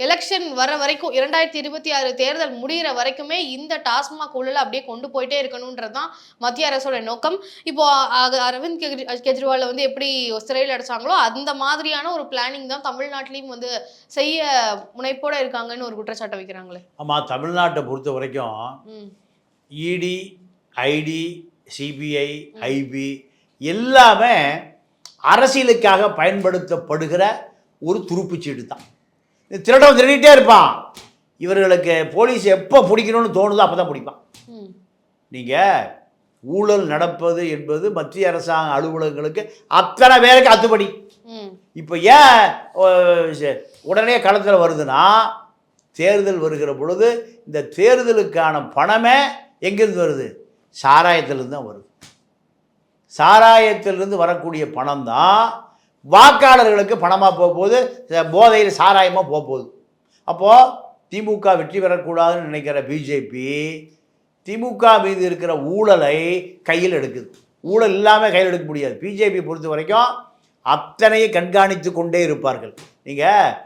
Election வர வரைக்கும் 2026 தேர்தல் முடிகிற வரைக்குமே இந்த டாஸ்மாக் ஊழலை அப்படியே கொண்டு போயிட்டே இருக்கணும்ன்றதுதான் மத்திய அரசோட நோக்கம். இப்போ அரவிந்த் கெஜ்ரிவால் வந்து எப்படி சிறையில் அடைச்சாங்களோ அந்த மாதிரியான ஒரு பிளானிங் தான் தமிழ்நாட்டிலையும் வந்து செய்ய முனைப்போட இருக்காங்கன்னு ஒரு குற்றச்சாட்டை வைக்கிறாங்களே. ஆமாம், தமிழ்நாட்டை பொறுத்த வரைக்கும் இடி, ஐடி, சிபிஐ, ஐபி எல்லாமே அரசியலுக்காக பயன்படுத்தப்படுகிற ஒரு துருப்புச்சீட்டு தான். திருடம் திருடிட்டே இருப்பான். இவர்களுக்கு போலீஸ் எப்போ பிடிக்கணும்னு தோணுதோ அப்போ தான் பிடிப்பான். நீங்கள் ஊழல் நடப்பது என்பது மத்திய அரசாங்க அலுவலகங்களுக்கு அத்தனை பேருக்கு அத்துப்படி. இப்போ ஏன் உடனே களத்தில் வருதுன்னா, தேர்தல் வருகிற பொழுது இந்த தேர்தலுக்கான பணமே எங்கேருந்து வருது? சாராயத்திலிருந்து தான் வருது. சாராயத்திலிருந்து வரக்கூடிய பணம் தான் வாக்காளர்களுக்கு பணமாக போகும்போது, போதையில் சாராயமாக போகுது. அப்போது திமுக வெற்றி பெறக்கூடாதுன்னு நினைக்கிற பிஜேபி திமுக மீது இருக்கிற ஊழலை கையில் எடுக்குது. ஊழல் இல்லாமல் கையில் எடுக்க முடியாது. பிஜேபி பொறுத்த வரைக்கும் அத்தனையை கண்காணித்து கொண்டே இருப்பார்கள். நீங்கள்